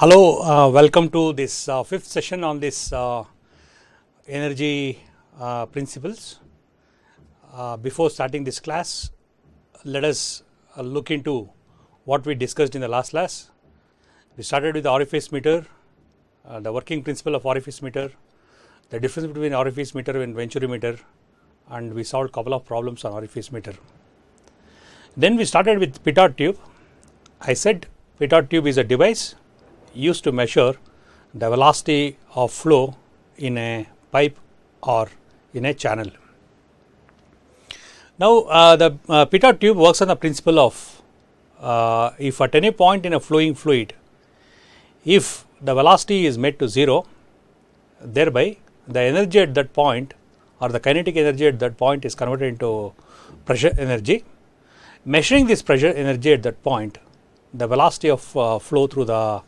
Hello, welcome to this fifth session on this energy principles. Before starting this class, let us look into what we discussed in the last class. We started with the orifice meter, the working principle of orifice meter, the difference between orifice meter and venturi meter, and we solved a couple of problems on orifice meter. Then we started with Pitot tube. I said Pitot tube is a device used to measure the velocity of flow in a pipe or in a channel. Now, the Pitot tube works on the principle of if at any point in a flowing fluid, if the velocity is made to 0, thereby the energy at that point or the kinetic energy at that point is converted into pressure energy. Measuring this pressure energy at that point, the velocity of flow through the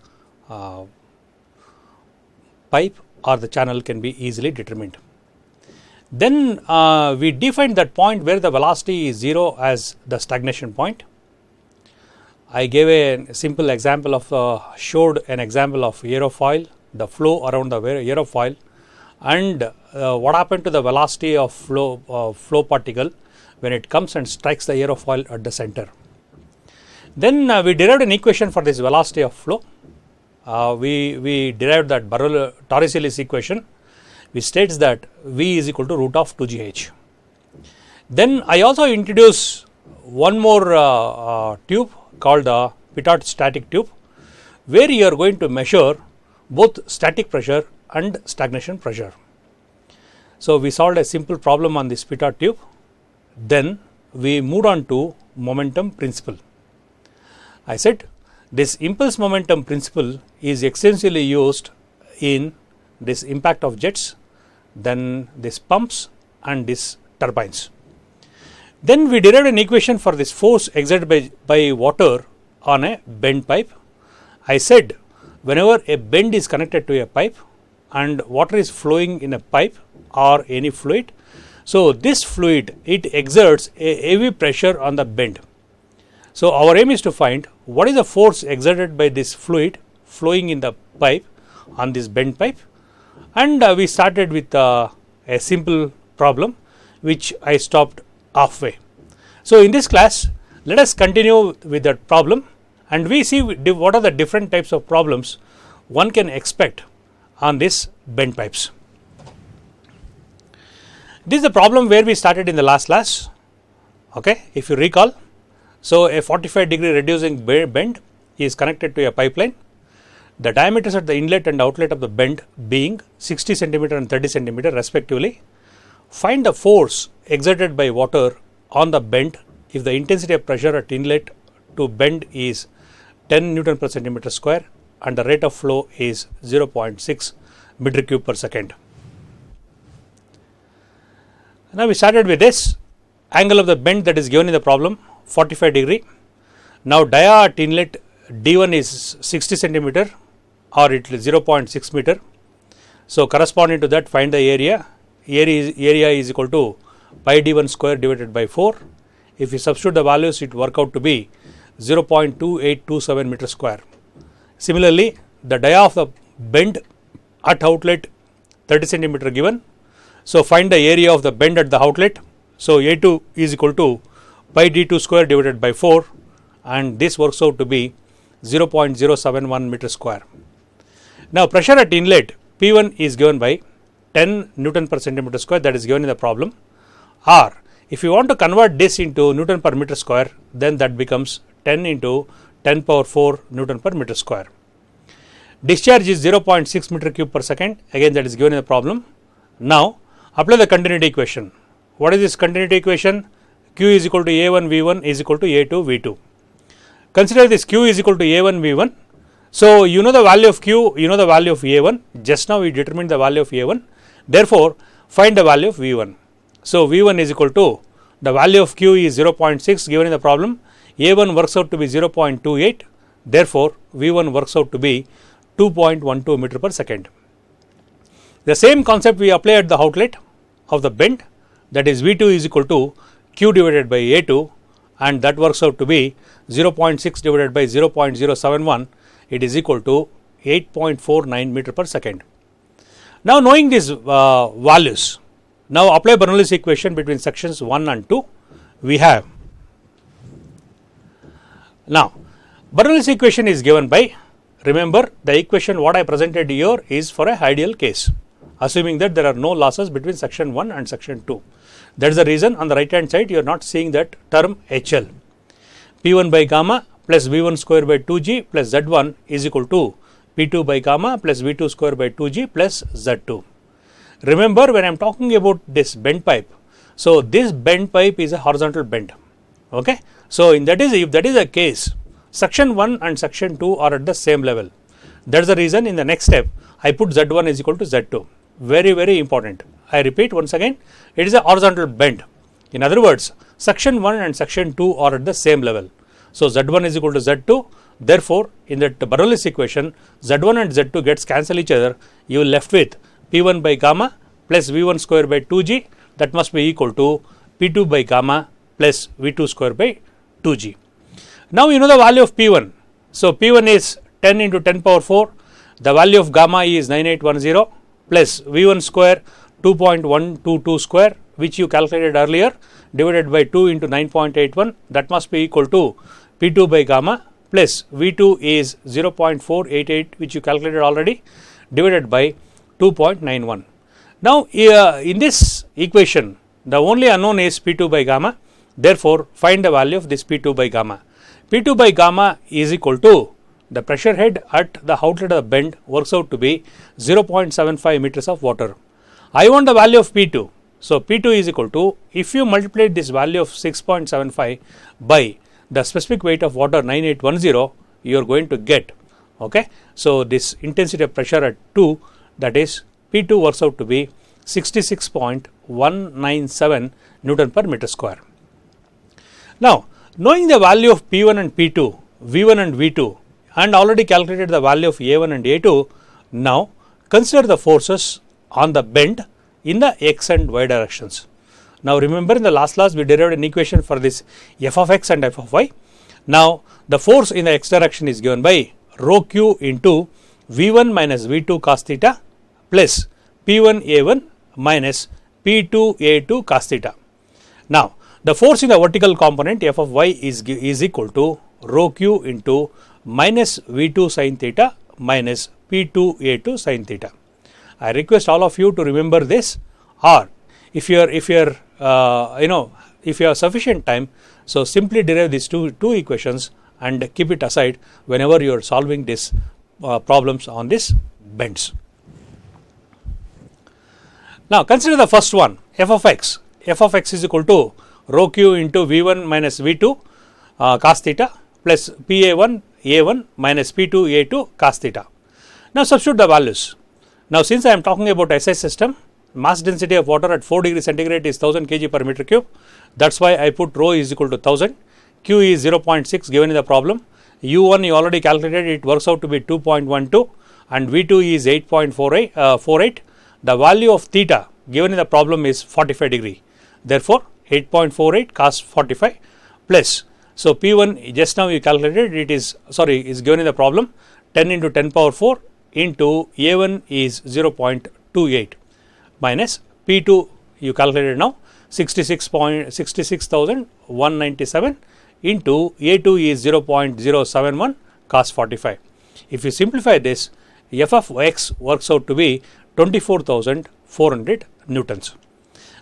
pipe or the channel can be easily determined. Then we define that point where the velocity is 0 as the stagnation point. I gave a simple example of showed an example of aerofoil, the flow around the aerofoil, and what happened to the velocity of flow particle when it comes and strikes the aerofoil at the center. Then we derived an equation for this velocity of flow. We derived that Bernoulli-Torricelli's equation, which states that V is equal to root of 2gh. Then I also introduce one more tube called the Pitot static tube, where you are going to measure both static pressure and stagnation pressure. So we solved a simple problem on this Pitot tube. Then we moved on to momentum principle. I said this impulse momentum principle is extensively used in this impact of jets, then this pumps and this turbines. Then we derived an equation for this force exerted by water on a bent pipe. I said whenever a bend is connected to a pipe and water is flowing in a pipe or any fluid, so this fluid, it exerts a heavy pressure on the bend. So our aim is to find what is the force exerted by this fluid flowing in the pipe on this bent pipe, and we started with a simple problem which I stopped halfway. So in this class, let us continue with that problem and we see what are the different types of problems one can expect on this bent pipes. This is the problem where we started in the last class. Okay, if you recall, so a 45-degree reducing bend is connected to a pipeline. The diameters at the inlet and outlet of the bend being 60 centimeter and 30 centimeter respectively. Find the force exerted by water on the bend if the intensity of pressure at inlet to bend is 10 Newton per centimeter square and the rate of flow is 0.6 meter cube per second. Now we started with this angle of the bend that is given in the problem, 45 degree. Now dia at inlet D1 is 60 centimeter or it is 0.6 meter. So corresponding to that, find the area. Area is equal to pi D1 square divided by 4. If you substitute the values, it work out to be 0.2827 meter square. Similarly, the dia of the bend at outlet 30 centimeter given. So find the area of the bend at the outlet. So A2 is equal to pi D2 square divided by 4, and this works out to be 0.071 meter square. Now pressure at inlet P1 is given by 10 Newton per centimeter square, that is given in the problem. Or if you want to convert this into Newton per meter square, then that becomes 10 into 10 power 4 Newton per meter square. Discharge is 0.6 meter cube per second, again that is given in the problem. Now apply the continuity equation. What is this continuity equation? Q is equal to A1 V1 is equal to A2 V2. Consider this Q is equal to A1 V1. So you know the value of Q, you know the value of A1. Just now we determined the value of A1. Therefore, find the value of V1. So V1 is equal to, the value of Q is 0.6 given in the problem. A1 works out to be 0.28. Therefore, V1 works out to be 2.12 meter per second. The same concept we apply at the outlet of the bend, that is V2 is equal to Q divided by A2, and that works out to be 0.6 divided by 0.071, it is equal to 8.49 meter per second. Now knowing these values, now apply Bernoulli's equation between sections 1 and 2. We have, now Bernoulli's equation is given by, remember the equation what I presented here is for a ideal case, assuming that there are no losses between section 1 and section 2. That is the reason on the right hand side you are not seeing that term HL. P1 by gamma plus V1 square by 2G plus Z1 is equal to P2 by gamma plus V2 square by 2G plus Z2. Remember, when I am talking about this bent pipe, so this bent pipe is a horizontal bend. Okay. So if that is a case, section 1 and section 2 are at the same level. That is the reason in the next step I put Z1 is equal to Z2. Very, very important. I repeat once again, it is a horizontal bend. In other words, section 1 and section 2 are at the same level. So Z1 is equal to Z2. Therefore, in that Bernoulli's equation, Z1 and Z2 gets cancel each other. You will left with P1 by gamma plus V1 square by 2G, that must be equal to P2 by gamma plus V2 square by 2G. Now you know the value of P1. So P1 is 10 into 10 power 4. The value of gamma is 9810 plus V1 square 2.122 square, which you calculated earlier, divided by 2 into 9.81, that must be equal to P2 by gamma plus V2 is 0.488, which you calculated already, divided by 2.91. Now in this equation the only unknown is P2 by gamma. Therefore, find the value of this P2 by gamma. P2 by gamma is equal to the pressure head at the outlet of the bend works out to be 0.75 meters of water. I want the value of P2. So P2 is equal to, if you multiply this value of 6.75 by the specific weight of water 9810, you are going to get, okay. So this intensity of pressure at 2, that is P2 works out to be 66.197 Newton per meter square. Now knowing the value of P1 and P2, V1 and V2, and already calculated the value of A1 and A2, now consider the forces on the bend in the x and y directions. Now remember, in the last class we derived an equation for this f of x and f of y. Now the force in the x direction is given by rho q into V1 minus V2 cos theta plus P1 A1 minus P2 A2 cos theta. Now the force in the vertical component f of y is equal to rho q into minus V2 sin theta minus P2 A2 sin theta. I request all of you to remember this, or if you have sufficient time, so simply derive these two equations and keep it aside whenever you are solving these problems on this bends. Now consider the first one, f of x. F of x is equal to rho q into V1 minus V2 cos theta plus PA1 A1 minus P2 A2 cos theta. Now substitute the values. Now since I am talking about SI system, mass density of water at 4 degrees centigrade is 1000 kg per meter cube. That's why I put rho is equal to 1000. Q is 0.6 given in the problem. U1 you already calculated, it works out to be 2.12 and V2 is 8.48. The value of theta given in the problem is 45 degree. Therefore 8.48 cos 45 plus, so P1 just now you calculated, it is given in the problem 10 into 10 power 4 into A1 is 0.28 minus P2 you calculated now 66,197 into A2 is 0.071 cos 45. If you simplify this, f of x works out to be 24,400 newtons.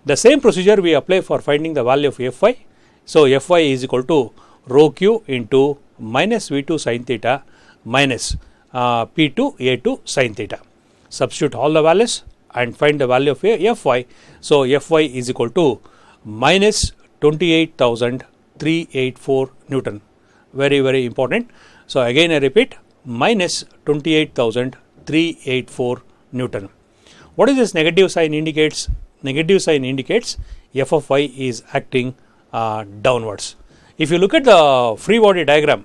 The same procedure we apply for finding the value of Fy. So Fy is equal to rho q into minus V2 sin theta minus P2 A2 sin theta. Substitute all the values and find the value of Fy. So Fy is equal to minus 28,384 Newton. Very, very important. So again I repeat, minus 28,384 Newton. What is this negative sign indicates? Negative sign indicates f of y is acting downwards. If you look at the free body diagram,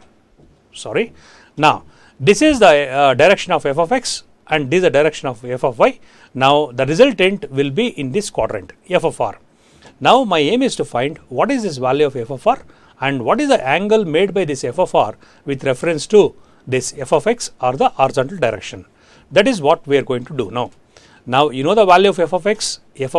now this is the direction of f of x and this is the direction of f of y. Now the resultant will be in this quadrant, f of r. Now my aim is to find what is this value of f of r and what is the angle made by this f of r with reference to this f of x or the horizontal direction. That is what we are going to do now. Now you know the value of f of x is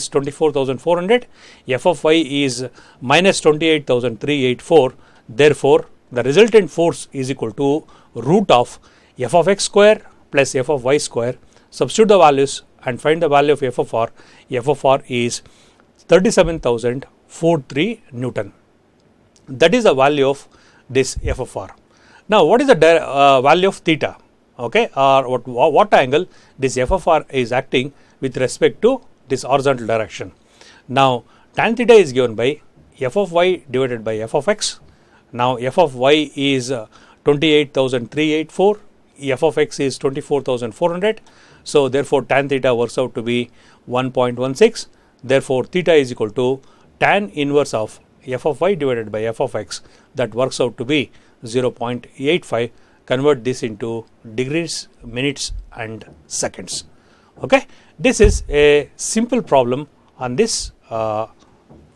24,400, f of y is minus 28,384. Therefore, the resultant force is equal to root of f of x square plus f of y square. Substitute the values and find the value of f of r. F of r is 37,043 Newton. That is the value of this f of r. Now, what is the value of theta? Okay, or what angle this f of r is acting with respect to this horizontal direction. Now, tan theta is given by f of y divided by f of x. Now, f of y is 28,384, f of x is 24,400. So, therefore, tan theta works out to be 1.16. Therefore, theta is equal to tan inverse of f of y divided by f of x, that works out to be 0.85. Convert this into degrees, minutes and seconds. Okay, this is a simple problem on this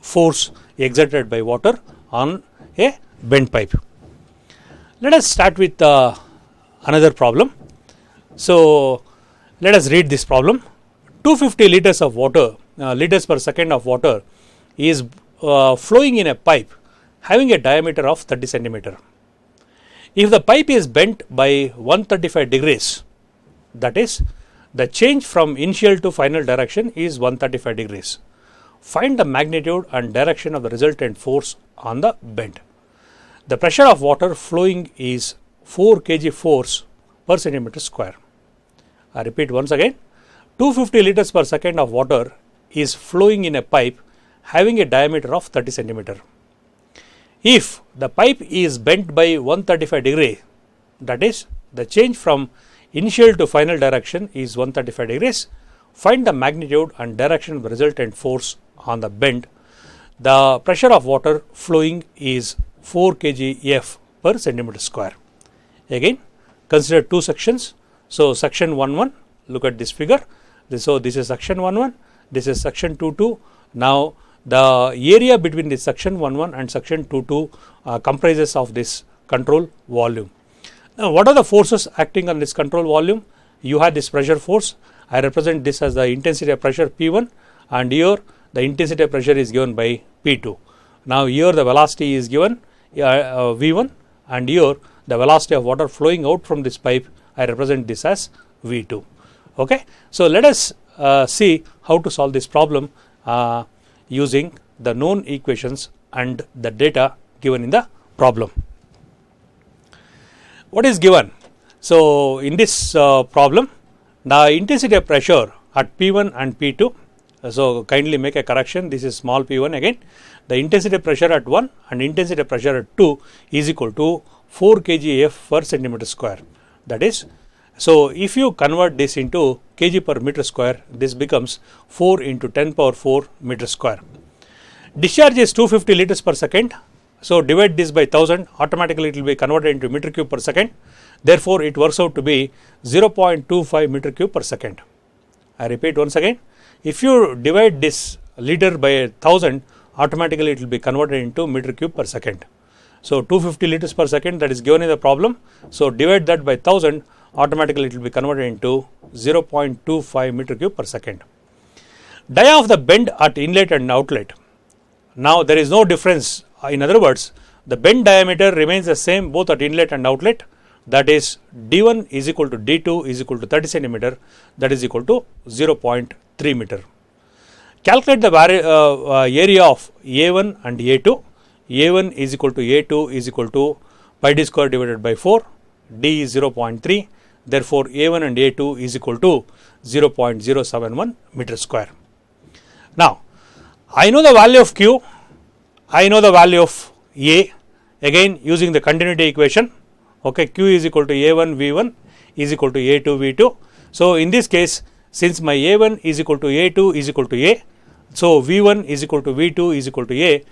force exerted by water on a bent pipe. Let us start with another problem. So, let us read this problem. 250 liters of water, liters per second of water is flowing in a pipe having a diameter of 30 centimeter. If the pipe is bent by 135 degrees, that is, the change from initial to final direction is 135 degrees. Find the magnitude and direction of the resultant force on the bend. The pressure of water flowing is 4 kg force per centimeter square. I repeat once again, 250 liters per second of water is flowing in a pipe having a diameter of 30 centimeter. If the pipe is bent by 135 degree, that is, the change from initial to final direction is 135 degrees, find the magnitude and direction of the resultant force on the bend. The pressure of water flowing is 4 kg F per centimeter square. Again, consider two sections. So, section 1-1, look at this figure. So, this is section 1-1, this is section 2-2. Now, the area between this section 1-1 and section 2-2 comprises of this control volume. Now, what are the forces acting on this control volume? You have this pressure force. I represent this as the intensity of pressure P1, and here the intensity of pressure is given by P2. Now, here the velocity is given V1, and here the velocity of water flowing out from this pipe, I represent this as V2. Okay. So, let us see how to solve this problem using the known equations and the data given in the problem. What is given? So, in this problem, the intensity of pressure at P1 and P2, so kindly make a correction, this is small p1 again. The intensity of pressure at 1 and intensity of pressure at 2 is equal to 4 kg F per centimeter square. That is, so if you convert this into kg per meter square, this becomes 4 into 10 power 4 meter square. Discharge is 250 liters per second. So, divide this by 1000, automatically it will be converted into meter cube per second. Therefore, it works out to be 0.25 meter cube per second. I repeat once again, if you divide this liter by 1000, automatically it will be converted into meter cube per second. So, 250 liters per second, that is given in the problem. So, divide that by 1000, automatically it will be converted into 0.25 meter cube per second. Dia of the bend at inlet and outlet. Now, there is no difference. In other words, the bend diameter remains the same both at inlet and outlet, that is D1 is equal to D2 is equal to 30 centimeter, that is equal to 0.3 meter. Calculate the area of A1 and A2. A1 is equal to A2 is equal to pi d square divided by 4, D is 0.3, therefore A1 and A2 is equal to 0.071 meter square. Now, I know the value of Q, I know the value of A, again using the continuity equation. Okay, Q is equal to A1 V1 is equal to A2 V2. So, in this case, since my A1 is equal to A2 is equal to A, so V1 is equal to V2 is equal to A,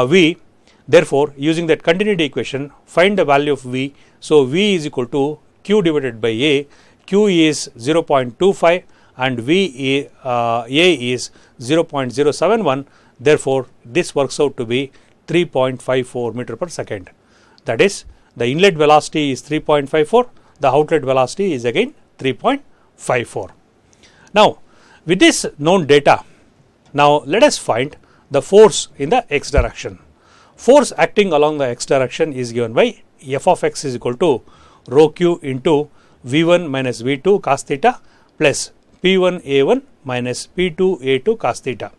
V, therefore, using that continuity equation, find the value of V. So, V is equal to Q divided by A, Q is 0.25 and A is 0.071. Therefore, this works out to be 3.54 meter per second. That is, the inlet velocity is 3.54, the outlet velocity is again 3.54. Now, with this known data, now let us find the force in the x direction. Force acting along the x direction is given by f of x is equal to rho q into v1 minus v2 cos theta plus p1 a1 minus p2 a2 cos theta.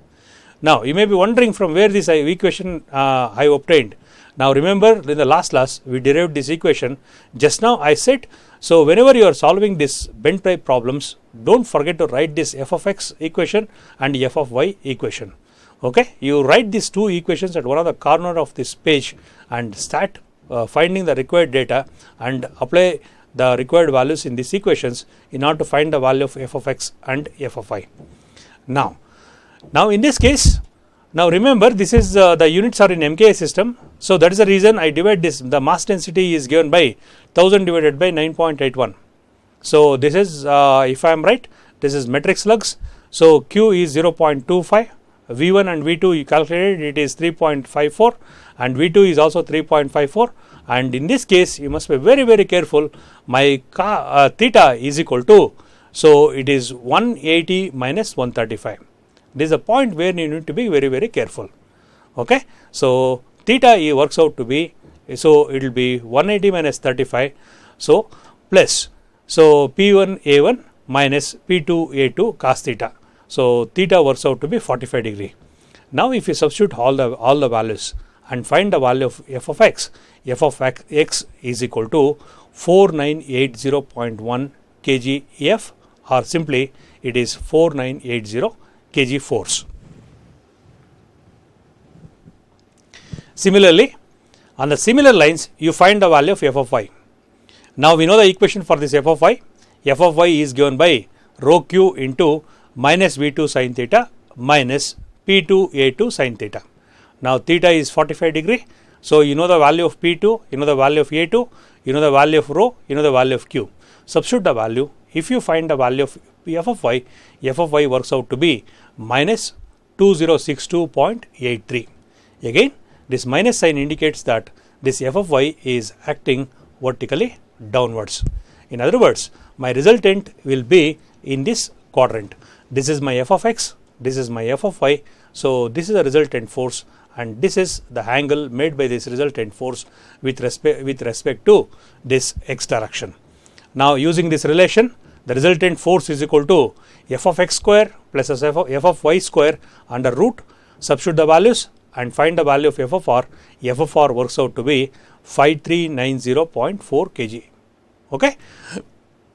Now, you may be wondering from where this equation I obtained. Now, remember in the last class we derived this equation. Just now I said, so whenever you are solving this bend pipe problems, don't forget to write this f of x equation and f of y equation. Okay, you write these two equations at one of the corner of this page and start finding the required data and apply the required values in these equations in order to find the value of f of x and f of y. Now in this case, now remember this is the units are in MKS system. So that is the reason I divide this. The mass density is given by 1000 divided by 9.81. So this is if I am right, this is metric slugs. So Q is 0.25. V1 and V2 you calculated, it is 3.54 and V2 is also 3.54, and in this case you must be very careful. My theta is equal to, so it is 180 minus 135. This is a point where you need to be very careful. Okay, so theta works out to be, so it will be 180 minus 35, so plus, so P1 A1 minus P2 A2 cos theta. So theta works out to be 45 degree. Now if you substitute all the values and find the value of f of x is equal to 4980.1 kgf, or simply it is 4980 kg force. Similarly, on the similar lines you find the value of f of y. Now we know the equation for this f of y. F of y is given by rho q into minus v2 sin theta minus p2 a2 sin theta. Now theta is 45 degree. So you know the value of p2, you know the value of a2, you know the value of rho, you know the value of q. Substitute the value. If you find the value of f of y works out to be minus 2062.83. Again, this minus sign indicates that this f of y is acting vertically downwards. In other words, my resultant will be in this quadrant. This is my f of x, this is my f of y. So this is the resultant force, and this is the angle made by this resultant force with respect to this x direction. Now using this relation, the resultant force is equal to f of x square plus f of y square under root. Substitute the values and find the value of f of r. F of r works out to be 5390.4 kg. Okay.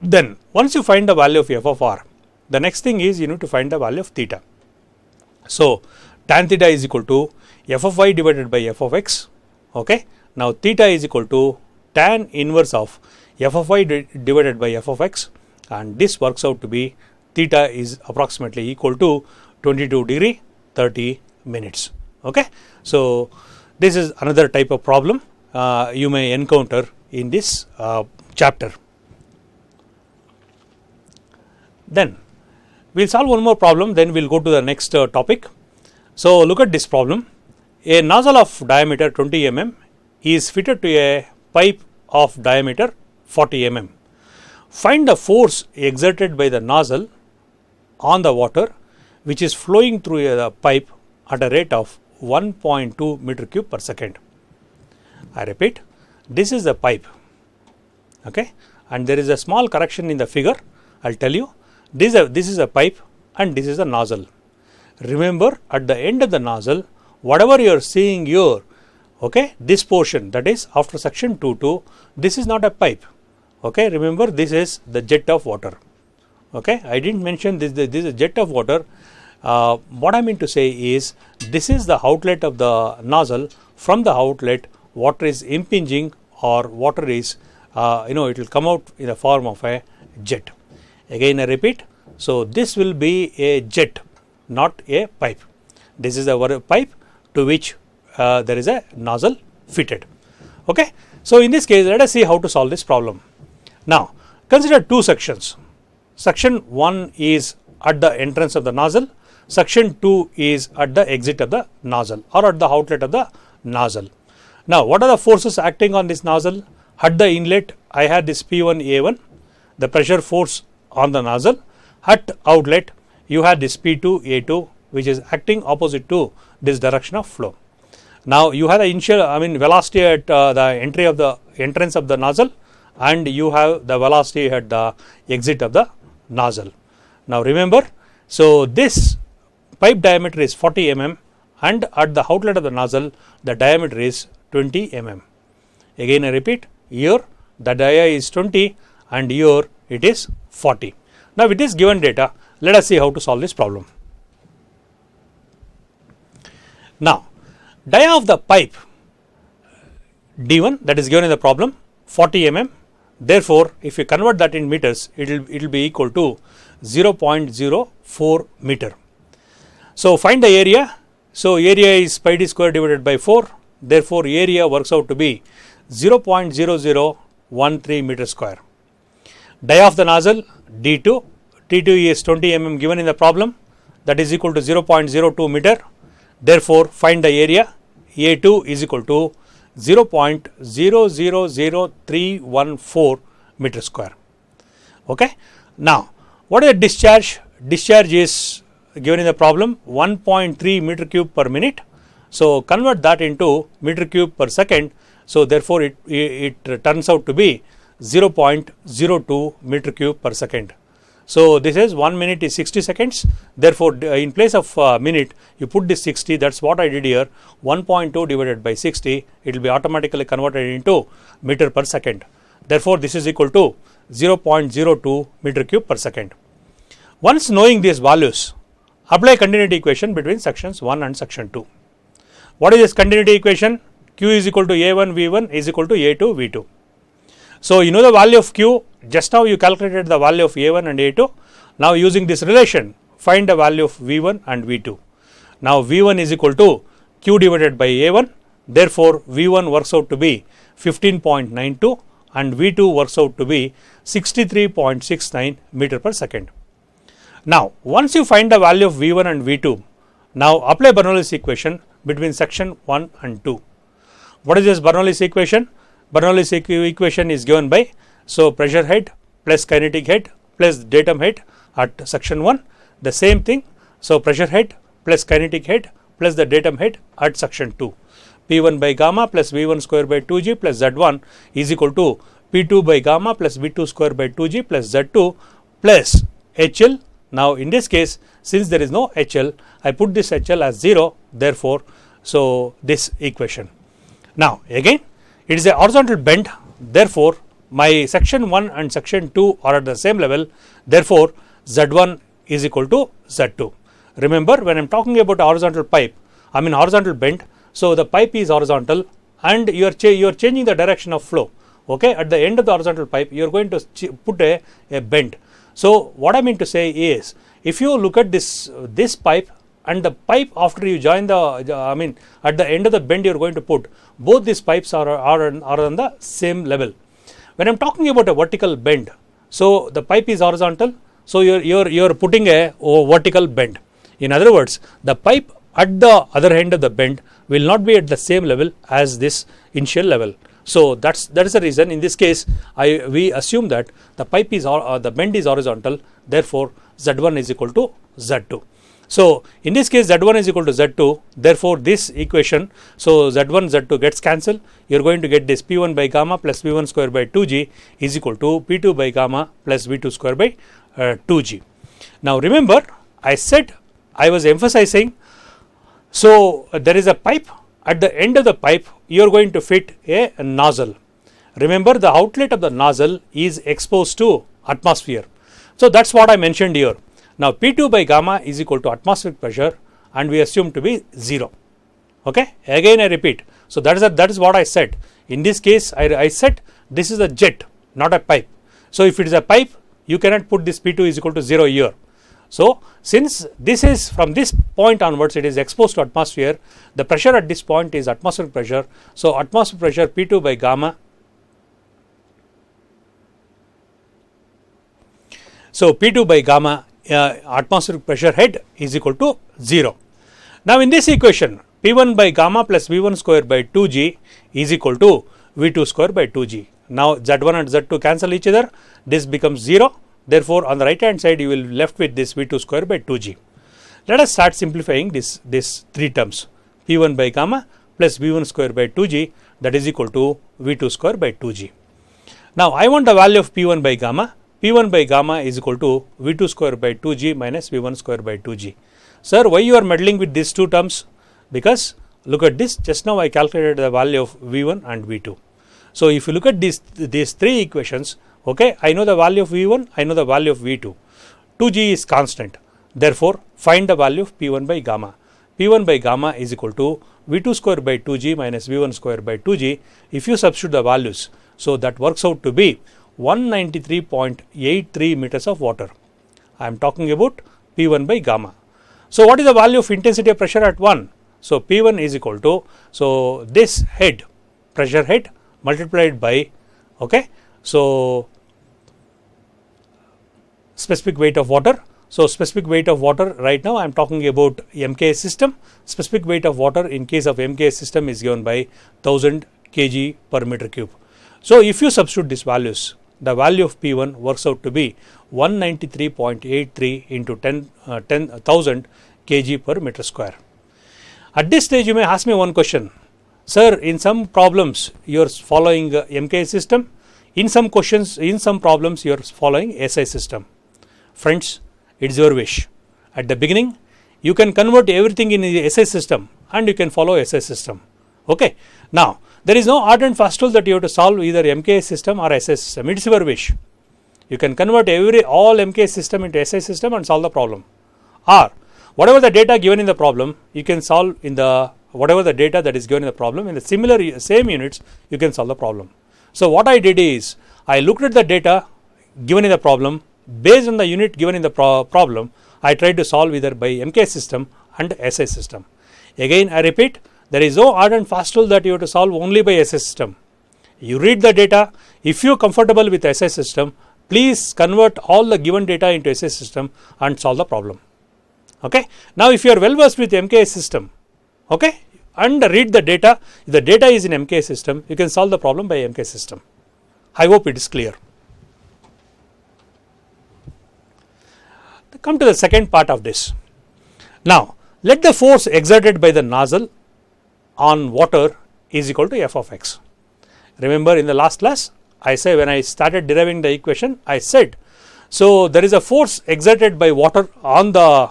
Then once you find the value of f of r, the next thing is you need to find the value of theta. So tan theta is equal to f of y divided by f of x. Okay. Now theta is equal to tan inverse of f of y divided by f of x, and this works out to be theta is approximately equal to 22 degree 30 minutes. Okay. So this is another type of problem you may encounter in this chapter. Then we will solve one more problem, then we will go to the next topic. So look at this problem. A nozzle of diameter 20 mm is fitted to a pipe of diameter 40 mm. Find the force exerted by the nozzle on the water which is flowing through the pipe at a rate of 1.2 meter cube per second. I repeat, this is the pipe, okay, and there is a small correction in the figure. I will tell you, this is a pipe and this is a nozzle. Remember, at the end of the nozzle, whatever you are seeing here, okay, this portion, that is after section 2.2, this is not a pipe. Okay, remember, this is the jet of water. Okay, I didn't mention this is a jet of water. What I mean to say is, this is the outlet of the nozzle. From the outlet, water is impinging, or water is it will come out in the form of a jet. Again I repeat, so this will be a jet, not a pipe. This is a pipe to which there is a nozzle fitted. Okay, so in this case, let us see how to solve this problem. Now consider two sections. Section 1 is at the entrance of the nozzle. Section 2 is at the exit of the nozzle, or at the outlet of the nozzle. Now what are the forces acting on this nozzle? At the inlet, I had this P1 A1, the pressure force on the nozzle. At outlet, you had this P2 A2, which is acting opposite to this direction of flow. Now you have the initial, velocity at the entrance of the nozzle, and you have the velocity at the exit of the nozzle. Now remember, so this pipe diameter is 40 mm, and at the outlet of the nozzle, the diameter is 20 mm. Again I repeat, here the dia is 20 and here it is 40. Now with this given data, let us see how to solve this problem. Now dia of the pipe D1, that is given in the problem, 40 mm. Therefore, if you convert that in meters, it will be equal to 0.04 meter. So find the area. So area is pi d square divided by 4. Therefore, area works out to be 0.0013 meter square. Dia of the nozzle D2, T2 is 20 mm given in the problem, that is equal to 0.02 meter. Therefore, find the area. A2 is equal to 0.000314 meter square. Okay. Now, what is the discharge? Discharge is given in the problem 1.3 meter cube per minute. So convert that into meter cube per second. So therefore, it turns out to be 0.02 meter cube per second. So this is 1 minute is 60 seconds. Therefore, in place of minute, you put this 60. That's what I did here. 1.2 divided by 60. It will be automatically converted into meter per second. Therefore, this is equal to 0.02 meter cube per second. Once knowing these values, apply continuity equation between sections 1 and section 2. What is this continuity equation? Q is equal to A1 V1 is equal to A2 V2. So you know the value of Q. Just now you calculated the value of A1 and A2. Now using this relation, find the value of V1 and V2. Now V1 is equal to Q divided by A1. Therefore, V1 works out to be 15.92 and V2 works out to be 63.69 meter per second. Now, once you find the value of V1 and V2, now apply Bernoulli's equation between section 1 and 2. What is this Bernoulli's equation? Bernoulli's equation is given by, so pressure head plus kinetic head plus datum head at section 1. The same thing, so pressure head plus kinetic head plus the datum head at section 2. P1 by gamma plus V1 square by 2g plus Z1 is equal to P2 by gamma plus V2 square by 2g plus Z2 plus HL. Now in this case, since there is no HL, I put this HL as 0. Therefore, so this equation. Now again, it is a horizontal bend. Therefore, my section 1 and section 2 are at the same level. Therefore, Z1 is equal to Z2. Remember, when I am talking about a horizontal pipe, I mean horizontal bend. So the pipe is horizontal and you are changing the direction of flow. Okay, at the end of the horizontal pipe, you are going to put a bend. So what I mean to say is, if you look at this pipe and the pipe after you join the, at the end of the bend you are going to put, both these pipes are on the same level. When I am talking about a vertical bend, so the pipe is horizontal, so you are putting a vertical bend. In other words, the pipe at the other end of the bend will not be at the same level as this initial level. So that is the reason. In this case, we assume that the pipe is the bend is horizontal. Therefore, Z1 is equal to Z2. So in this case, Z1 is equal to Z2. Therefore, this equation, so Z1 Z2 gets cancelled. You are going to get this P1 by gamma plus V1 square by 2g is equal to P2 by gamma plus V2 square by 2g. Now remember, I said I was emphasizing. So there is a pipe. At the end of the pipe, you are going to fit a nozzle. Remember, the outlet of the nozzle is exposed to atmosphere. So that's what I mentioned here. Now P2 by gamma is equal to atmospheric pressure and we assume to be 0. Okay, again I repeat. So that is what I said. In this case, I said this is a jet, not a pipe. So if it is a pipe, you cannot put this P2 is equal to 0 here. So since this is from this point onwards, it is exposed to atmosphere, the pressure at this point is atmospheric pressure. So atmospheric pressure P2 by gamma. So P2 by gamma atmospheric pressure head is equal to 0. Now in this equation, P1 by gamma plus V1 square by 2g is equal to V2 square by 2g. Now Z1 and Z2 cancel each other, this becomes 0. Therefore, on the right hand side you will be left with this V2 square by 2G. Let us start simplifying this three terms, P1 by gamma plus V1 square by 2G, that is equal to V2 square by 2G. Now I want the value of P1 by gamma. P1 by gamma is equal to V2 square by 2G minus V1 square by 2G. Sir, why you are meddling with these two terms? Because look at this, just now I calculated the value of V1 and V2. So if you look at these three equations, okay, I know the value of V1, I know the value of V2. 2G is constant. Therefore, find the value of P1 by gamma. P1 by gamma is equal to V2 square by 2G minus V1 square by 2G. If you substitute the values, so that works out to be 193.83 meters of water. I am talking about P1 by gamma. So what is the value of intensity of pressure at 1? So P1 is equal to, so this head, pressure head multiplied by, okay, so specific weight of water. So specific weight of water, right now I am talking about MKS system. Specific weight of water in case of MKS system is given by 1000 kg per meter cube. So if you substitute these values, the value of P1 works out to be 193.83 into 10,000 kg per meter square. At this stage you may ask me one question, sir, in some problems you are following MKS system, in some problems you are following SI system. Friends, it is your wish. At the beginning you can convert everything in the SI system and you can follow SI system. Okay. Now there is no hard and fast rule that you have to solve either MKS system or SI system. It is your wish. You can convert all MKS system into SI system and solve the problem. Or whatever the data given in the problem, you can solve in the whatever the data that is given in the problem in the same units, you can solve the problem. So what I did is I looked at the data given in the problem. Based on the unit given in the problem, I tried to solve either by MKS system and SI system. Again I repeat, there is no hard and fast rule that you have to solve only by SI system. You read the data. If you are comfortable with SI system, please convert all the given data into SI system and solve the problem. Okay. Now if you are well versed with MKS system, okay, and read the data, if the data is in MKS system, you can solve the problem by MKS system. I hope it is clear. Come to the second part of this. Now let the force exerted by the nozzle on water is equal to f of x. Remember in the last class I say when I started deriving the equation, I said, so there is a force exerted by water on the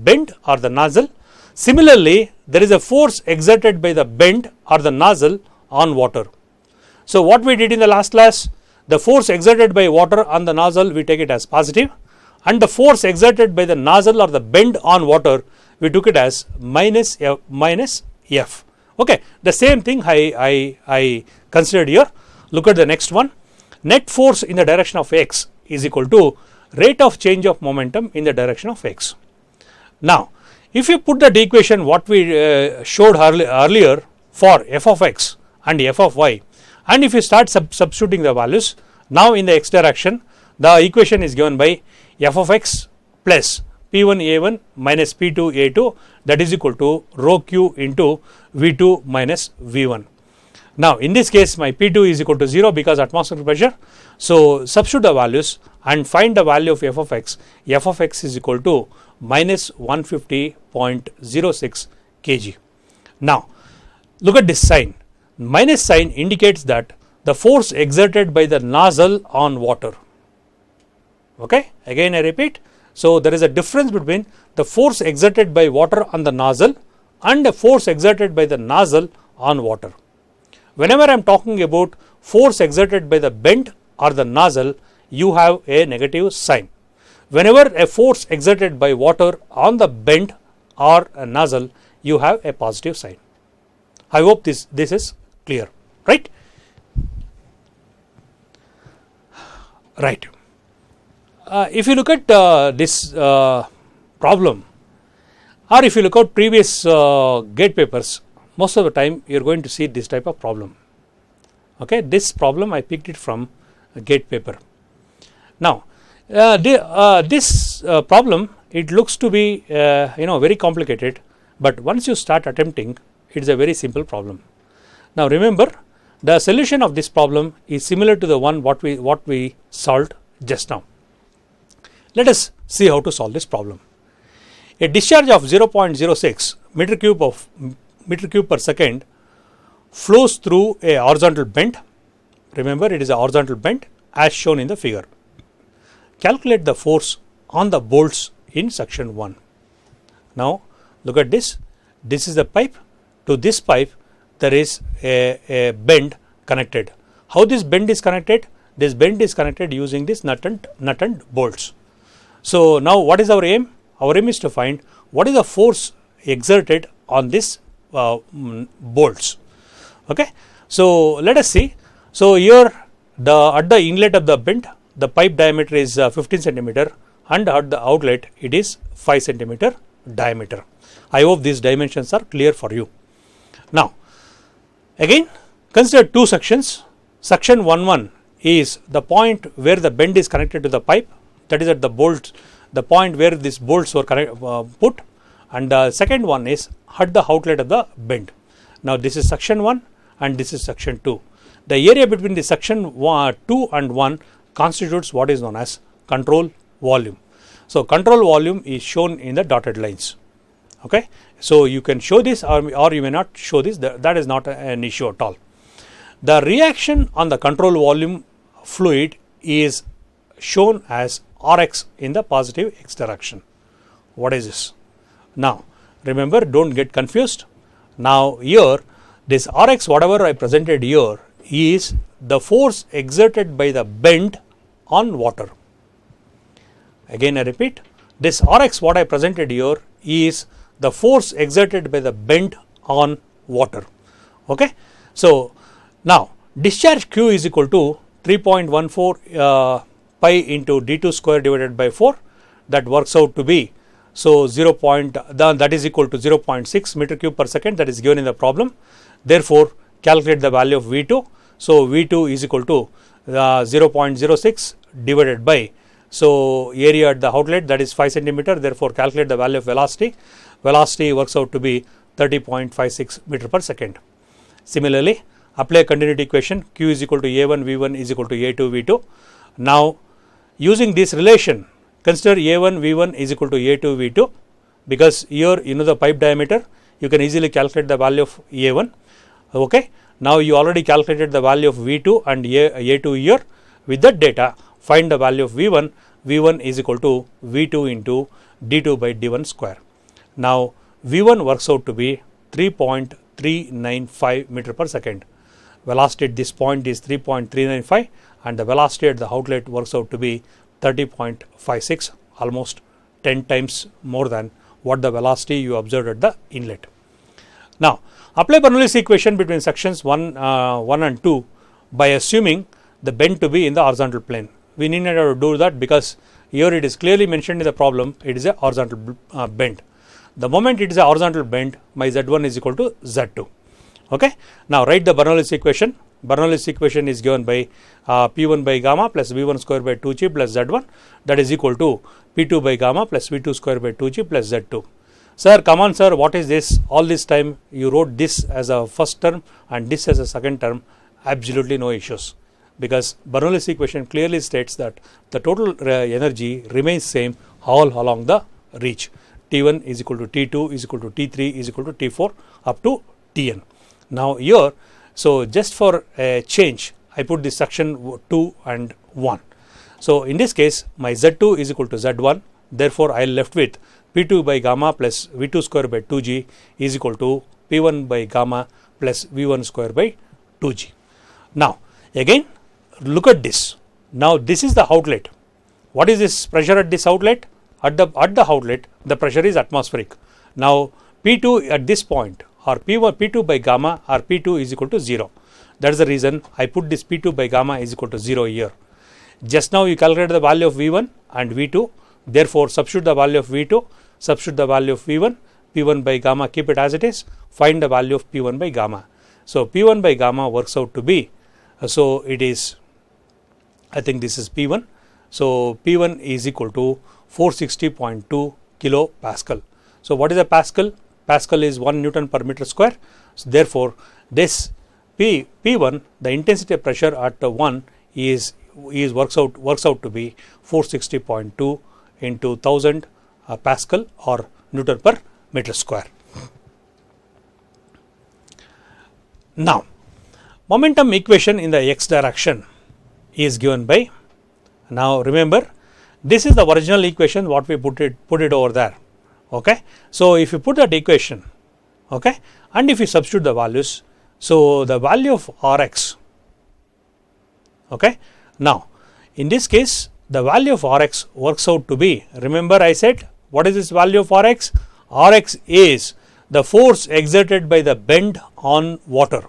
bend or the nozzle. Similarly, there is a force exerted by the bend or the nozzle on water. So what we did in the last class, the force exerted by water on the nozzle we take it as positive, and the force exerted by the nozzle or the bend on water we took it as minus F. Okay, the same thing I considered here. Look at the next one. Net force in the direction of x is equal to rate of change of momentum in the direction of x. Now if you put that equation what we showed earlier for f of x and f of y, and if you start substituting the values, now in the x direction the equation is given by f of x plus P1A1 minus P2A2, that is equal to rho q into V2 minus V1. Now in this case my P2 is equal to 0 because atmospheric pressure. So substitute the values and find the value of f of x. F of x is equal to minus 150.06 kg. Now look at this sign. Minus sign indicates that the force exerted by the nozzle on water. Okay, again I repeat. So there is a difference between the force exerted by water on the nozzle and the force exerted by the nozzle on water. Whenever I am talking about force exerted by the bend or the nozzle, you have a negative sign. Whenever a force exerted by water on the bend or a nozzle, you have a positive sign. I hope this is clear, right? Right. If you look at this problem, or if you look at previous gate papers, most of the time you are going to see this type of problem. Okay, this problem I picked it from a gate paper. Now this problem, it looks to be very complicated, but once you start attempting, it is a very simple problem. Now remember, The solution of this problem is similar to the one what we solved just now. Let us see how to solve this problem. A discharge of 0.06 meter cube per second flows through a horizontal bend. Remember, it is a horizontal bend as shown in the figure. Calculate the force on the bolts in section 1. Now look at this. This is the pipe. To this pipe there is a bend connected. How this bend is connected? This bend is connected using this nut and bolts. So now what is our aim? Our aim is to find what is the force exerted on this bolts. Okay. So let us see. So here at the inlet of the bend, the pipe diameter is 15 centimeter, and at the outlet it is 5 centimeter diameter. I hope these dimensions are clear for you. Now again consider two sections. Section 1-1 is the point where the bend is connected to the pipe, that is at the bolts, the point where these bolts were put, and the second one is at the outlet of the bend. Now this is section 1 and this is section 2. The area between the section 2 and 1 constitutes what is known as control volume. So control volume is shown in the dotted lines. Okay, so you can show this or you may not show this, that is not an issue at all. The reaction on the control volume fluid is shown as Rx in the positive x direction. What is this? Now remember, don't get confused. Now here this Rx, whatever I presented here, is the force exerted by the bend on water. Again I repeat, this Rx what I presented here is the force exerted by the bend on water. Okay. So now discharge Q is equal to 3.14 pi into d2 square divided by 4, that works out to be, so that is equal to 0.6 meter cube per second, that is given in the problem. Therefore calculate the value of V2. So V2 is equal to 0.06 divided by, so area at the outlet, that is 5 centimeter. Therefore calculate the value of velocity. Velocity works out to be 30.56 meter per second. Similarly, apply continuity equation. Q is equal to A1 V1 is equal to A2 V2. Now using this relation, consider A1 V1 is equal to A2 V2, because here you know the pipe diameter, you can easily calculate the value of A1. Okay. Now you already calculated the value of V2 and A2 here. With that data, find the value of V1. V1 is equal to V2 into d2 by d1 square. Now V1 works out to be 3.395 meter per second. Velocity at this point is 3.395 and the velocity at the outlet works out to be 30.56, almost 10 times more than what the velocity you observed at the inlet. Now apply Bernoulli's equation between sections 1 and 2 by assuming the bend to be in the horizontal plane. We need not have to do that because here it is clearly mentioned in the problem, it is a horizontal bend. The moment it is a horizontal bend, my Z1 is equal to Z2. Okay. Now write the Bernoulli's equation. Bernoulli's equation is given by P1 by gamma plus V1 square by 2G plus Z1, that is equal to P2 by gamma plus V2 square by 2G plus Z2. Sir, come on sir, what is this? All this time you wrote this as a first term and this as a second term. Absolutely no issues, because Bernoulli's equation clearly states that the total energy remains same all along the reach. T1 is equal to T2 is equal to T3 is equal to T4 up to Tn. Now here, so just for a change, I put this section 2 and 1. So in this case, my Z2 is equal to Z1. Therefore, I left with P2 by gamma plus V2 square by 2G is equal to P1 by gamma plus V1 square by 2G. Now again, look at this. Now this is the outlet. What is this pressure at this outlet? At the outlet, the pressure is atmospheric. Now P2 at this point, or P2 by gamma or P2 is equal to 0. That is the reason I put this P2 by gamma is equal to 0 here. Just now you calculate the value of V1 and V2. Therefore substitute the value of V2, substitute the value of V1, P1 by gamma, keep it as it is, find the value of P1 by gamma. So P1 by gamma works out to be, so it is, I think this is P1. So P1 is equal to 460.2 kilopascal. So what is a Pascal? Pascal is 1 Newton per meter square. So therefore this P1, the intensity of pressure at 1 works out to be 460.2 into 1000 Pascal or Newton per meter square. Now, momentum equation in the x direction is given by, now remember, this is the original equation what we put it over there. Okay. So, if you put that equation, okay, and if you substitute the values, so the value of Rx, okay, now in this case the value of Rx works out to be, remember I said what is this value of Rx? Rx is the force exerted by the bend on water.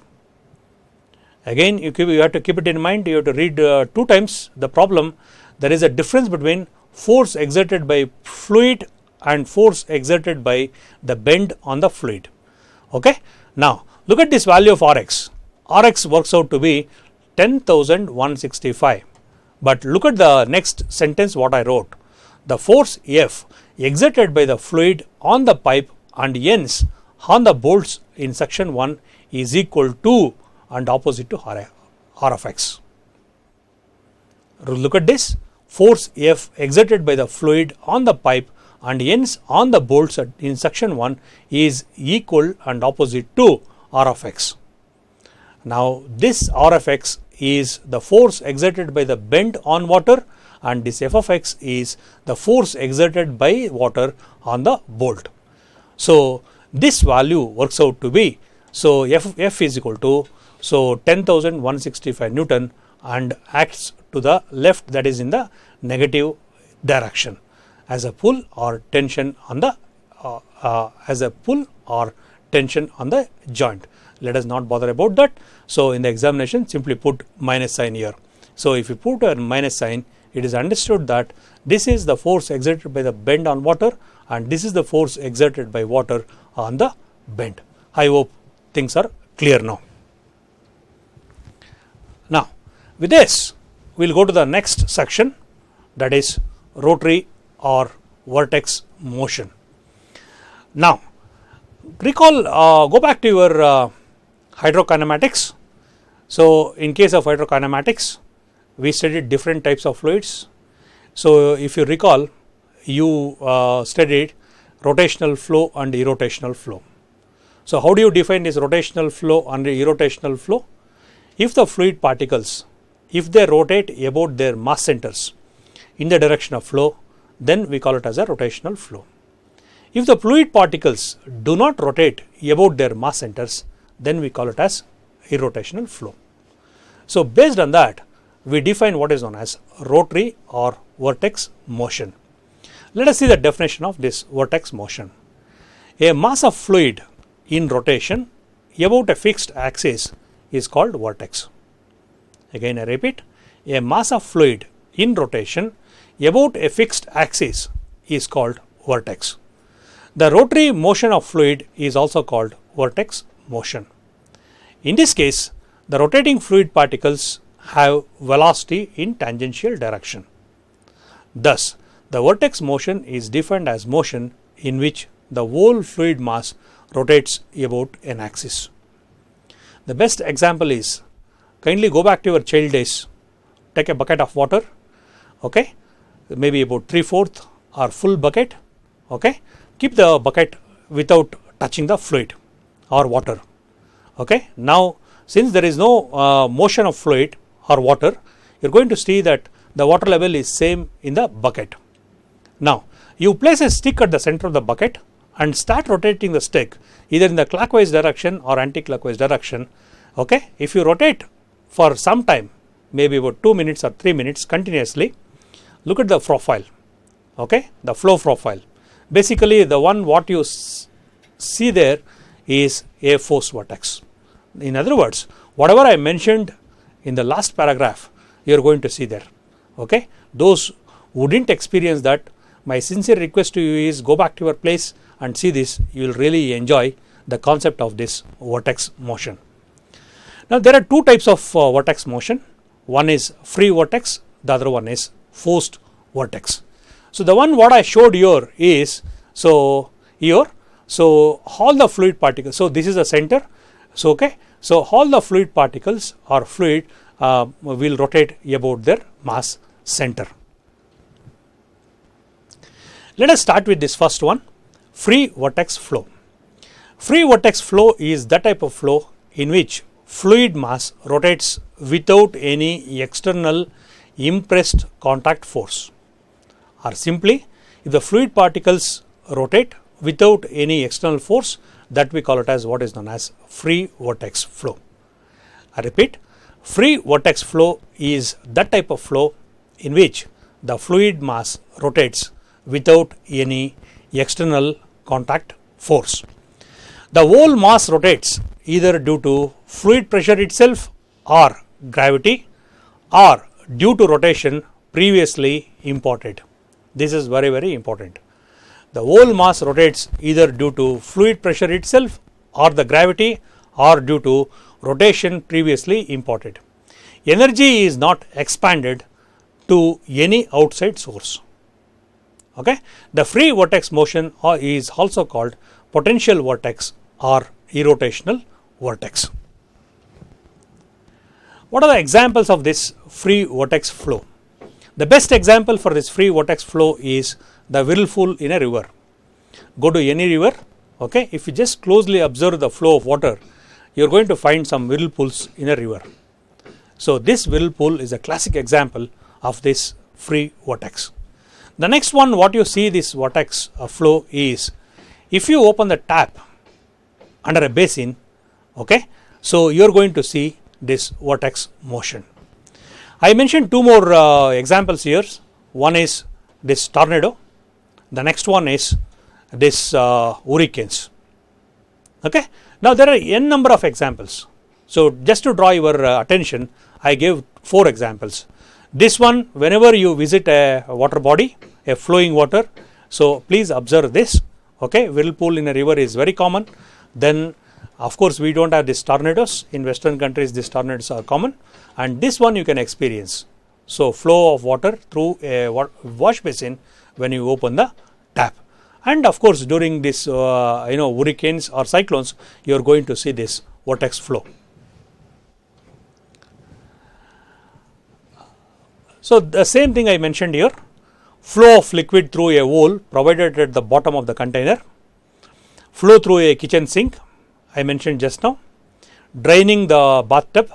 Again you have to keep it in mind, you have to read 2 times the problem. There is a difference between force exerted by fluid and force exerted by the bend on the fluid. Okay. Now look at this value of Rx. Rx works out to be 10,165. But look at the next sentence what I wrote. The force F exerted by the fluid on the pipe and ends on the bolts in section 1 is equal to and opposite to R of x. Look at this, force F exerted by the fluid on the pipe and ends on the bolts in section 1 is equal and opposite to R of x. Now this R of x is the force exerted by the bend on water, and this F of x is the force exerted by water on the bolt. So this value works out to be, so F is equal to, so 10,165 Newton and acts to the left, that is in the negative direction, as a pull or tension on the joint. Let us not bother about that. So in the examination simply put minus sign here. So if you put a minus sign, it is understood that this is the force exerted by the bend on water and this is the force exerted by water on the bend. I hope things are clear now. Now with this we will go to the next section, that is rotary or vortex motion. Now recall, go back to your hydrokinematics. So in case of hydrokinematics we studied different types of fluids. So if you recall, you studied rotational flow and irrotational flow. So how do you define this rotational flow and irrotational flow? If the fluid particles, if they rotate about their mass centers in the direction of flow, then we call it as a rotational flow. If the fluid particles do not rotate about their mass centers, then we call it as irrotational flow. So based on that, we define what is known as rotary or vortex motion. Let us see the definition of this vortex motion. A mass of fluid in rotation about a fixed axis is called vortex. Again I repeat, a mass of fluid in rotation about a fixed axis is called vortex. The rotary motion of fluid is also called vortex motion. In this case, the rotating fluid particles have velocity in tangential direction. Thus, the vortex motion is defined as motion in which the whole fluid mass rotates about an axis. The best example is, kindly go back to your child days, take a bucket of water, okay, maybe about 3/4 or full bucket, okay, keep the bucket without touching the fluid or water. Okay. Now since there is no motion of fluid or water, you are going to see that the water level is same in the bucket. Now you place a stick at the center of the bucket and start rotating the stick either in the clockwise direction or anti-clockwise direction. Okay. If you rotate for some time, maybe about 2 minutes or 3 minutes continuously, look at the profile, okay, the flow profile. Basically the one what you see there is a force vortex. In other words, whatever I mentioned in the last paragraph, you are going to see there. Okay. Those who didn't experience that, my sincere request to you is go back to your place and see this. You will really enjoy the concept of this vortex motion. Now there are 2 types of vortex motion. One is free vortex, the other one is forced vortex. So the one what I showed here is, so here, so all the fluid particles, so this is the center, so okay, So all the fluid particles or fluid will rotate about their mass center. Let us start with this first one, free vortex flow. Free vortex flow is the type of flow in which fluid mass rotates without any external impressed contact force, or simply if the fluid particles rotate without any external force, that we call it as what is known as free vortex flow. I repeat, free vortex flow is that type of flow in which the fluid mass rotates without any external contact force. The whole mass rotates either due to fluid pressure itself or gravity or due to rotation previously imported. This is very, very important. The whole mass rotates either due to fluid pressure itself or the gravity or due to rotation previously imported. Energy is not expanded to any outside source. Okay? The free vortex motion is also called potential vortex or irrotational vortex. What are the examples of this free vortex flow? The best example for this free vortex flow is the whirlpool in a river. Go to any river, okay, if you just closely observe the flow of water, you are going to find some whirlpools in a river. So this whirlpool is a classic example of this free vortex. The next one, what you see this vortex flow is, if you open the tap under a basin, okay, so you are going to see this vortex motion. I mentioned two more examples here. One is this tornado. The next one is this hurricanes. Okay. Now there are n number of examples. So just to draw your attention, I gave 4 examples. This one, whenever you visit a water body, a flowing water, so please observe this. Okay, whirlpool in a river is very common. Then of course we don't have these tornadoes. In Western countries these tornadoes are common, and this one you can experience. So flow of water through a wash basin when you open the tap, and of course during this hurricanes or cyclones, you are going to see this vortex flow. So the same thing I mentioned here, flow of liquid through a hole provided at the bottom of the container, flow through a kitchen sink, I mentioned just now, draining the bathtub,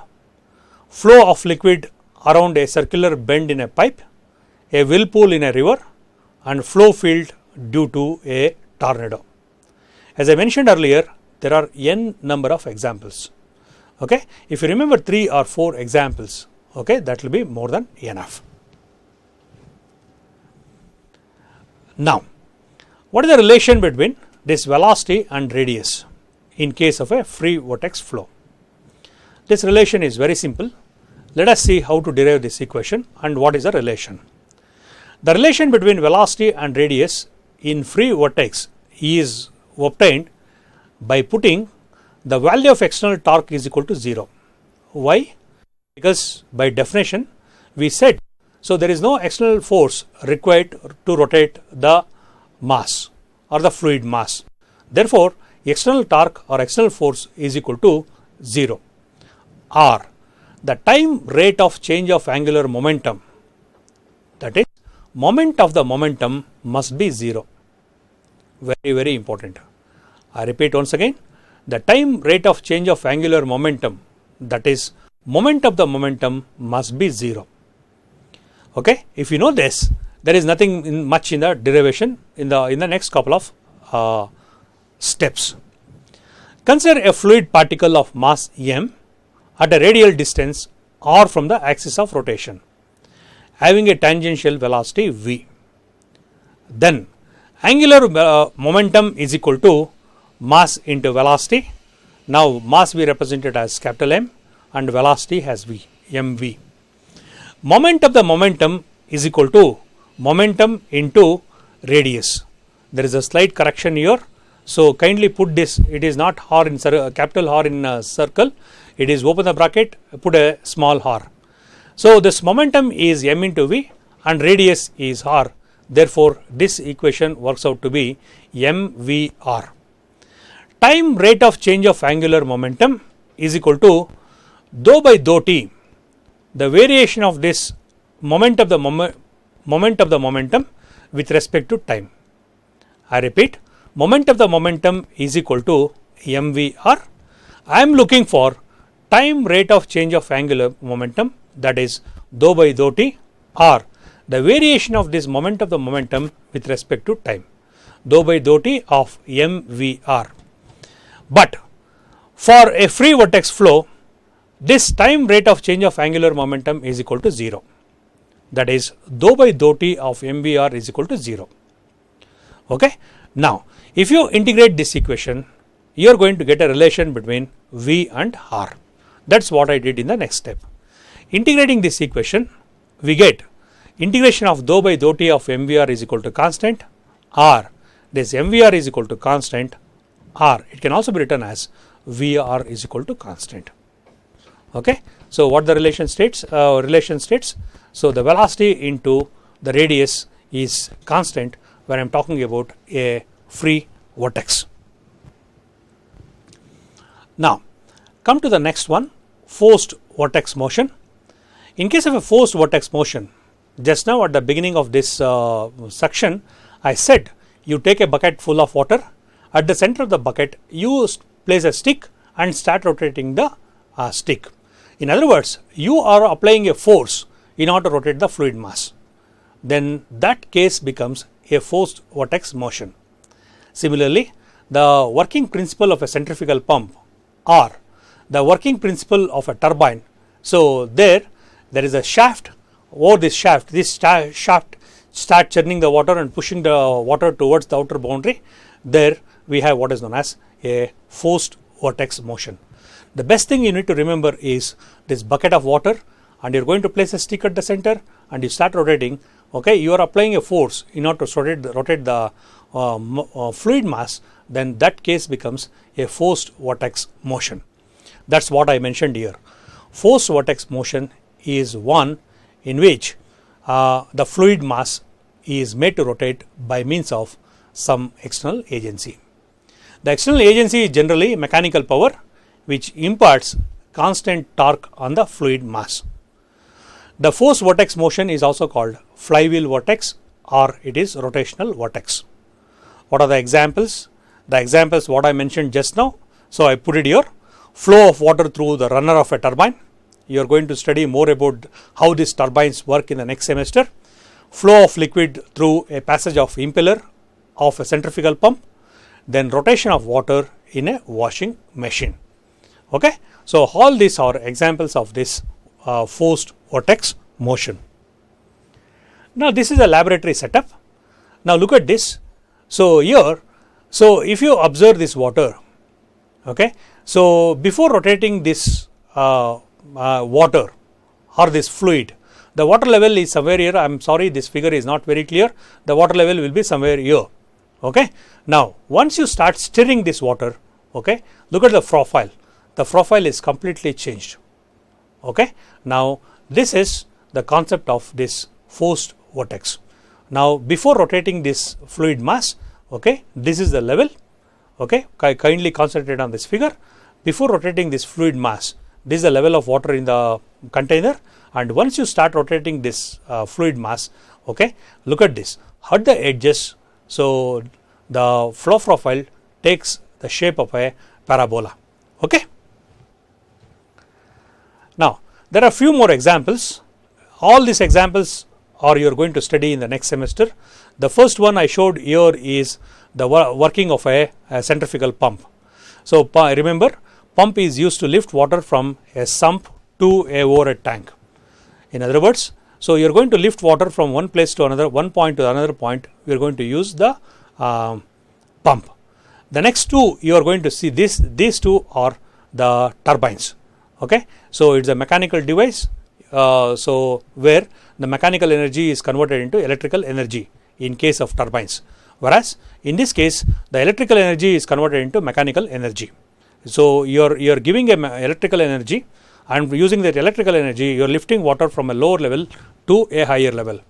flow of liquid around a circular bend in a pipe, a whirlpool in a river, and flow field due to a tornado. As I mentioned earlier, there are n number of examples. Okay, if you remember 3 or 4 examples, okay, that will be more than enough. Now, what is the relation between this velocity and radius in case of a free vortex flow? This relation is very simple. Let us see how to derive this equation and what is the relation. The relation between velocity and radius in free vortex is obtained by putting the value of external torque is equal to 0. Why? Because by definition we said, so there is no external force required to rotate the mass or the fluid mass. Therefore, external torque or external force is equal to 0. Or the time rate of change of angular momentum, that is moment of the momentum, must be 0. Very, very important. I repeat once again, the time rate of change of angular momentum, that is moment of the momentum, must be 0. Okay, if you know this, there is nothing much in the derivation in the next couple of steps. Consider a fluid particle of mass m at a radial distance r from the axis of rotation, having a tangential velocity v. Then angular momentum is equal to mass into velocity. Now mass we represented as capital M and velocity as v, mv. Moment of the momentum is equal to momentum into radius. There is a slight correction here, so kindly put this, it is not r in capital R in circle, it is open the bracket, put a small r. So this momentum is m into v and radius is r. Therefore this equation works out to be mvr. Time rate of change of angular momentum is equal to dou by dou t, the variation of this moment of the momentum with respect to time. I repeat, moment of the momentum is equal to mvr. I am looking for time rate of change of angular momentum, that is dou by dou t, or the variation of this moment of the momentum with respect to time, dou by dou t of mvr. But for a free vortex flow, this time rate of change of angular momentum is equal to 0, that is dou by dou t of mvr is equal to 0. Okay. Now, if you integrate this equation, you are going to get a relation between V and R. That is what I did in the next step. Integrating this equation, we get integration of dou by dou t of mvr is equal to constant, R, this mvr is equal to constant, R, it can also be written as VR is equal to constant. Okay. So, what the relation states? So, the velocity into the radius is constant when I am talking about a free vortex. Now, come to the next one, forced vortex motion. In case of a forced vortex motion, just now at the beginning of this section, I said you take a bucket full of water, at the center of the bucket you place a stick and start rotating the stick. In other words, you are applying a force in order to rotate the fluid mass. Then that case becomes a forced vortex motion. Similarly, the working principle of a centrifugal pump or the working principle of a turbine. So, there is a shaft. Over this shaft, starts churning the water and pushing the water towards the outer boundary. There we have what is known as a forced vortex motion. The best thing you need to remember is this bucket of water, and you are going to place a stick at the center and you start rotating. Okay, you are applying a force in order to rotate the fluid mass, then that case becomes a forced vortex motion. That is what I mentioned here. Forced vortex motion is one in which the fluid mass is made to rotate by means of some external agency. The external agency is generally mechanical power, which imparts constant torque on the fluid mass. The forced vortex motion is also called flywheel vortex, or it is rotational vortex. What are the examples? The examples what I mentioned just now. So, I put it here: flow of water through the runner of a turbine. You are going to study more about how these turbines work in the next semester. Flow of liquid through a passage of impeller of a centrifugal pump. Then rotation of water in a washing machine. Okay. So, all these are examples of this forced vortex motion. Now, this is a laboratory setup. Now, look at this. So, here, so if you observe this water, okay, so before rotating this water or this fluid, the water level is somewhere here. I am sorry, this figure is not very clear. The water level will be somewhere here. Okay. Now, once you start stirring this water, okay, look at the profile. The profile is completely changed. Okay. Now, this is the concept of this forced vortex. Now, before rotating this fluid mass, okay, this is the level. Okay, kindly concentrate on this figure. Before rotating this fluid mass, this is the level of water in the container, and once you start rotating this fluid mass, okay, look at this at the edges. So, the flow profile takes the shape of a parabola. Okay. Now, there are a few more examples. All these examples are you are going to study in the next semester. The first one I showed here is the working of a centrifugal pump. So, remember, pump is used to lift water from a sump to a overhead tank. In other words, so you are going to lift water from one place to another, one point to another point, we are going to use the pump. The next two you are going to see these two are the turbines. Okay. So, it is a mechanical device, so where the mechanical energy is converted into electrical energy in case of turbines, whereas in this case the electrical energy is converted into mechanical energy. So, you are giving a electrical energy, and using that electrical energy you are lifting water from a lower level to a higher level.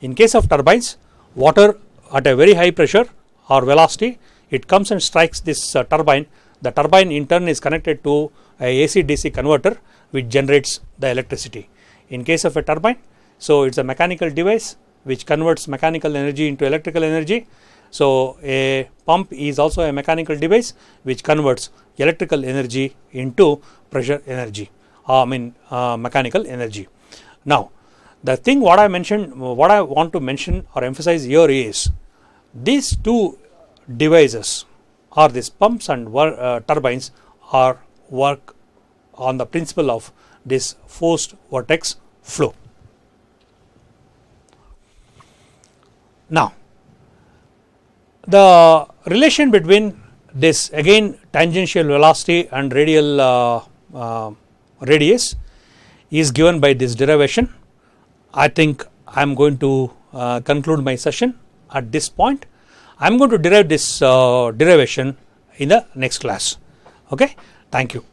In case of turbines, water at a very high pressure or velocity, it comes and strikes this turbine, the turbine in turn is connected to a AC-DC converter which generates the electricity. In case of a turbine, so it's a mechanical device which converts mechanical energy into electrical energy. So a pump is also a mechanical device which converts electrical energy into pressure energy, mechanical energy. Now the thing what I want to mention or emphasize here is these two devices or these pumps and turbines are work on the principle of this forced vortex flow. Now the relation between this again tangential velocity and radial radius is given by this derivation. I think I am going to conclude my session at this point. I am going to derive this derivation in the next class. Okay, thank you.